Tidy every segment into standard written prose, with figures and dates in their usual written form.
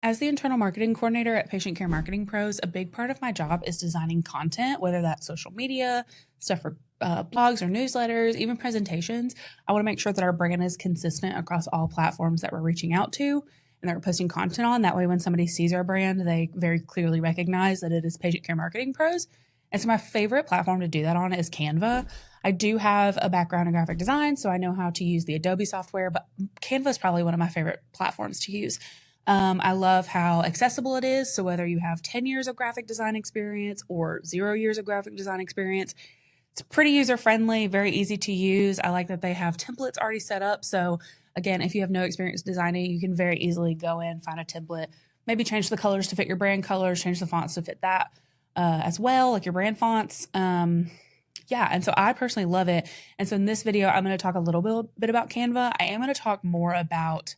As the internal marketing coordinator at Patient Care Marketing Pros, a big part of my job is designing content, whether that's social media, stuff for blogs or newsletters, even presentations. I want to make sure that our brand is consistent across all platforms that we're reaching out to and that we're posting content on. That way, when somebody sees our brand, they very clearly recognize that it is Patient Care Marketing Pros. And so my favorite platform to do that on is Canva. I do have a background in graphic design, so I know how to use the Adobe software, but Canva is probably one of my favorite platforms to use. I love how accessible it is. So whether you have 10 years of graphic design experience or 0 years of graphic design experience, it's pretty user friendly, very easy to use. I like that they have templates already set up. So again, if you have no experience designing, you can very easily go in, find a template, maybe change the colors to fit your brand colors, change the fonts to fit that as well, like your brand fonts. Yeah, and so I personally love it. And so in this video, I'm going to talk a little bit about Canva. I am going to talk more about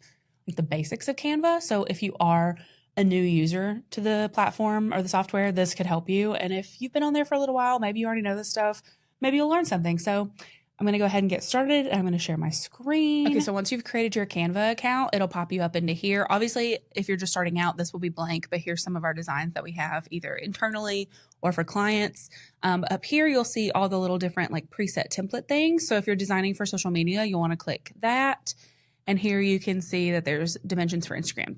like the basics of Canva. So if you are a new user to the platform or the software, this could help you. And if you've been on there for a little while, maybe you already know this stuff, maybe you'll learn something. So I'm going to go ahead and get started. I'm going to share my screen. Okay, so once you've created your Canva account, it'll pop you up into here. Obviously, if you're just starting out, this will be blank, but here's some of our designs that we have either internally or for clients. Up here, you'll see all the little different like preset template things. So if you're designing for social media, you'll want to click that. And here you can see that there's dimensions for Instagram,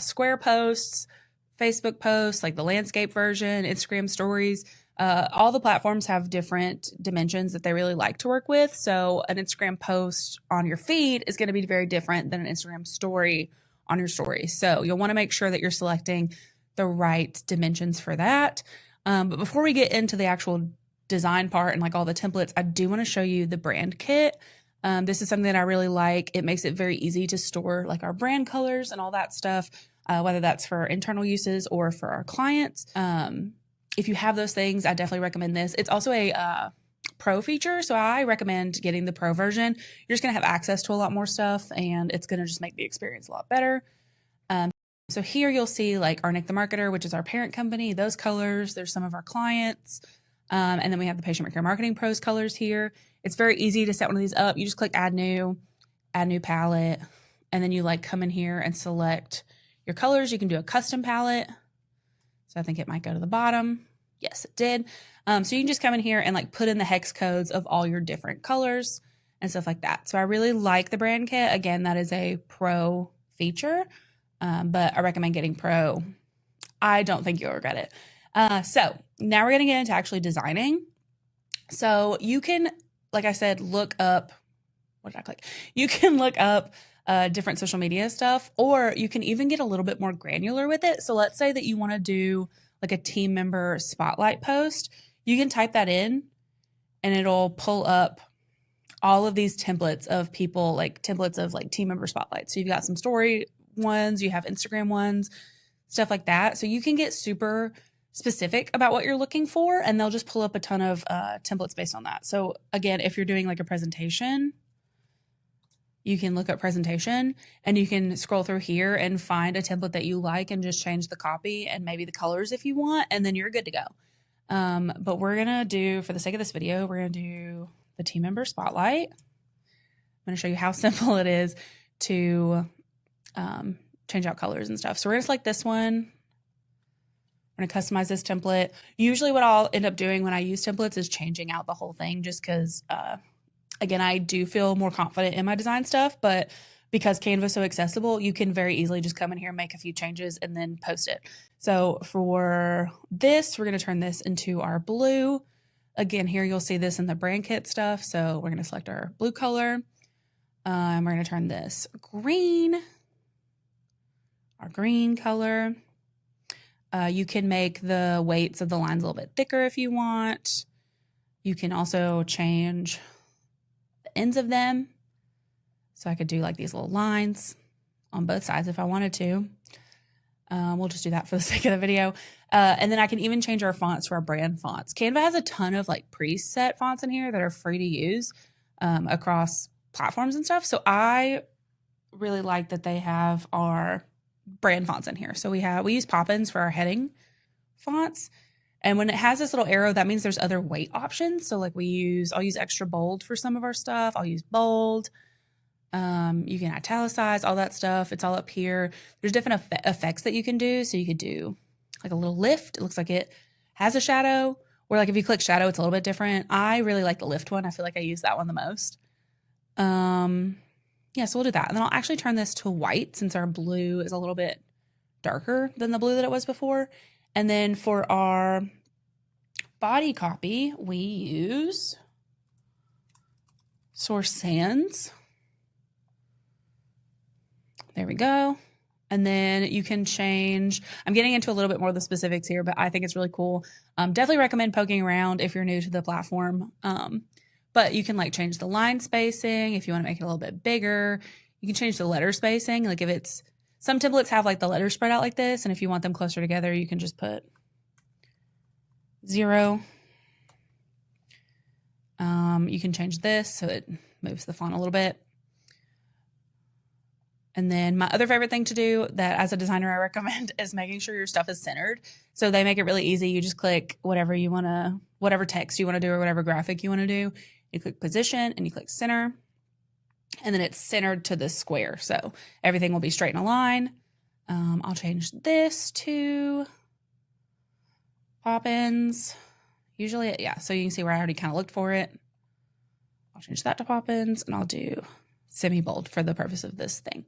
square posts, Facebook posts, like the landscape version, Instagram stories. All the platforms have different dimensions that they really like to work with. So an Instagram post on your feed is going to be very different than an Instagram story on your story. So you'll want to make sure that you're selecting the right dimensions for that. But before we get into the actual design part and like all the templates, I do want to show you the brand kit. This is something that I really like. It makes it very easy to store like our brand colors and all that stuff, whether that's for internal uses or for our clients. If you have those things, I definitely recommend this. It's also a pro feature, so I recommend getting the pro version. You're just going to have access to a lot more stuff, and it's going to just make the experience a lot better. So here you'll see like our Nick the Marketer, which is our parent company, those colors. There's some of our clients. And then we have the Patient Care Marketing Pros colors here. It's very easy to set one of these up. You just click add new palette, and then you like come in here and select your colors. You can do a custom palette. So I think it might go to the bottom. Yes, it did. So you can just come in here and like put in the hex codes of all your different colors and stuff like that. So I really like the brand kit. Again, that is a pro feature, but I recommend getting pro. I don't think you'll regret it. So now we're going to get into actually designing. So you can, like I said, look up, what did I click? You can look up different social media stuff, or you can even get a little bit more granular with it. So let's say that you want to do like a team member spotlight post. You can type that in and it'll pull up all of these templates of people, like templates of like team member spotlights. So you've got some story ones, you have Instagram ones, stuff like that. So you can get super specific about what you're looking for, and they'll just pull up a ton of templates based on that. So again, if you're doing like a presentation, you can look up presentation and you can scroll through here and find a template that you like and just change the copy and maybe the colors if you want, and then you're good to go. But we're going to do, for the sake of this video, we're going to do the team member spotlight. I'm going to show you how simple it is to change out colors and stuff. So we're going to select this one. I'm going to customize this template. Usually what I'll end up doing when I use templates is changing out the whole thing just because, again, I do feel more confident in my design stuff, but because Canva is so accessible, you can very easily just come in here, make a few changes, and then post it. So for this, we're going to turn this into our blue. Again, here you'll see this in the brand kit stuff. So we're going to select our blue color. We're going to turn this green, our green color. You can make the weights of the lines a little bit thicker if you want. You can also change the ends of them. So I could do like these little lines on both sides if I wanted to. We'll just do that for the sake of the video. And then I can even change our fonts to our brand fonts. Canva has a ton of like preset fonts in here that are free to use across platforms and stuff. So I really like that they have our brand fonts in here. So we use Poppins for our heading fonts. And when it has this little arrow, that means there's other weight options. So like I'll use extra bold for some of our stuff. I'll use bold. You can italicize, all that stuff. It's all up here. There's different effects that you can do. So you could do like a little lift. It looks like it has a shadow, or like if you click shadow, it's a little bit different. I really like the lift one. I feel like I use that one the most. Yeah, so we'll do that. And then I'll actually turn this to white since our blue is a little bit darker than the blue that it was before. And then for our body copy, we use Source Sans. There we go. And then you can change, I'm getting into a little bit more of the specifics here, but I think it's really cool. Definitely recommend poking around if you're new to the platform. But you can like change the line spacing if you want to make it a little bit bigger. You can change the letter spacing. Like if it's, some templates have like the letters spread out like this. And if you want them closer together, you can just put 0. You can change this so it moves the font a little bit. And then my other favorite thing to do that as a designer I recommend is making sure your stuff is centered. So they make it really easy. You just click whatever you want to, whatever text you want to do or whatever graphic you want to do. You click position and you click center. And then it's centered to the square. So everything will be straight in a line. I'll change this to Poppins. Usually, yeah, so you can see where I already kind of looked for it. I'll change that to Poppins and I'll do semi-bold for the purpose of this thing.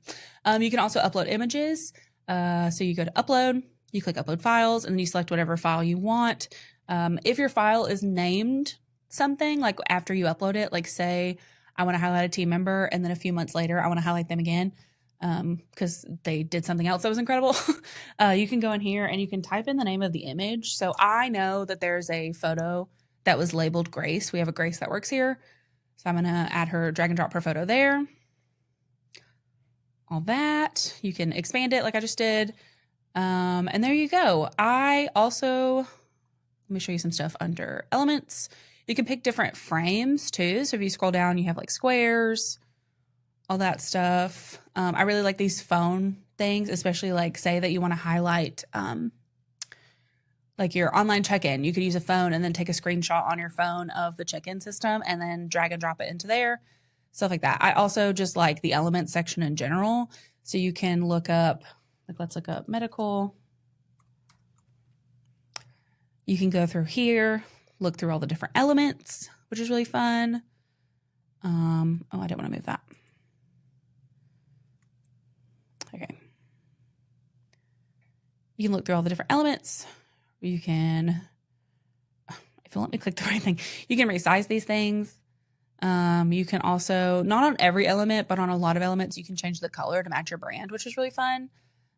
You can also upload images. So you go to upload, you click upload files, and then you select whatever file you want. If your file is named something, like after you upload it, like say I want to highlight a team member and then a few months later I want to highlight them again because they did something else that was incredible. You can go in here and you can type in the name of the image. So I know that there's a photo that was labeled Grace. We have a Grace that works here. So I'm going to add her, drag and drop her photo there. All that. You can expand it like I just did. And there you go. I also, let me show you some stuff under elements. You can pick different frames too. So if you scroll down, you have like squares, all that stuff. I really like these phone things, especially like say that you want to highlight like your online check-in. You could use a phone and then take a screenshot on your phone of the check-in system and then drag and drop it into there, stuff like that. I also just like the element section in general. So you can look up, like let's look up medical. You can go through here, look through all the different elements, which is really fun. Oh, I didn't want to move that. Okay. You can look through all the different elements. You can, if you let me click the right thing, you can resize these things. You can also, not on every element, but on a lot of elements, you can change the color to match your brand, which is really fun.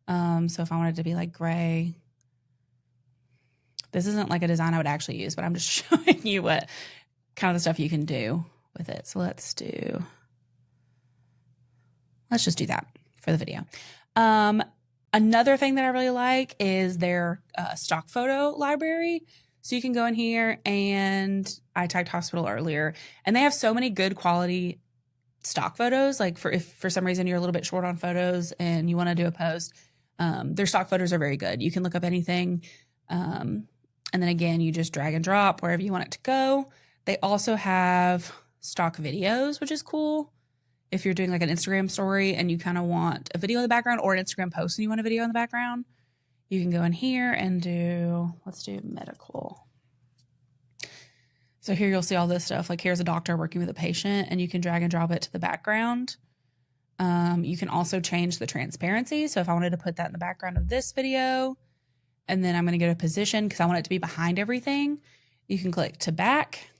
So if I wanted to be like gray, this isn't like a design I would actually use, but I'm just showing you what kind of the stuff you can do with it. So let's just do that for the video. Another thing that I really like is their stock photo library. So you can go in here and I typed hospital earlier and they have so many good quality stock photos. Like if for some reason you're a little bit short on photos and you want to do a post, their stock photos are very good. You can look up anything. And then again, you just drag and drop wherever you want it to go. They also have stock videos, which is cool. If you're doing like an Instagram story and you kind of want a video in the background or an Instagram post and you want a video in the background, you can go in here and let's do medical. So here you'll see all this stuff. Like here's a doctor working with a patient and you can drag and drop it to the background. You can also change the transparency. So if I wanted to put that in the background of this video, and then I'm going to go to position because I want it to be behind everything, you can click to back.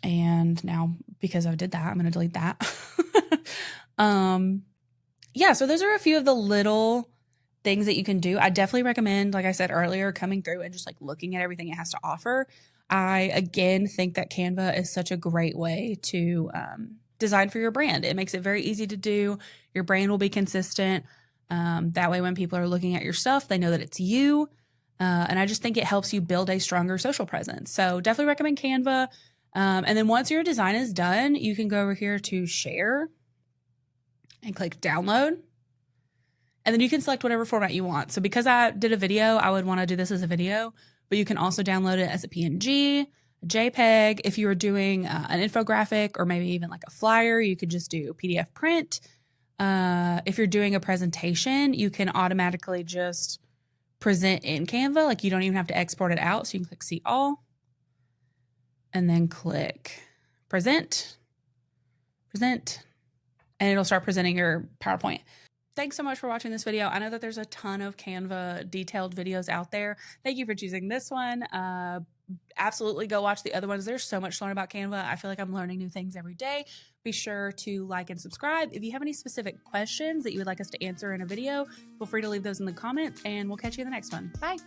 And now, because I did that, I'm going to delete that. Yeah, so those are a few of the little things that you can do. I definitely recommend, like I said earlier, coming through and just like looking at everything it has to offer. I, again, think that Canva is such a great way to design for your brand. It makes it very easy to do. Your brand will be consistent. That way, when people are looking at your stuff, they know that it's you. And I just think it helps you build a stronger social presence. So definitely recommend Canva. And then once your design is done, you can go over here to share and click download. And then you can select whatever format you want. So because I did a video, I would want to do this as a video, but you can also download it as a PNG, a JPEG. If you were doing an infographic or maybe even like a flyer, you could just do PDF print. If you're doing a presentation, you can automatically just present in Canva. Like you don't even have to export it out. So you can click see all and then click present, and it'll start presenting your PowerPoint. Thanks so much for watching this video. I know that there's a ton of Canva detailed videos out there. Thank you for choosing this one. Absolutely go watch the other ones. There's so much to learn about Canva. I feel like I'm learning new things every day. Be sure to like and subscribe. If you have any specific questions that you would like us to answer in a video, feel free to leave those in the comments, and we'll catch you in the next one. Bye.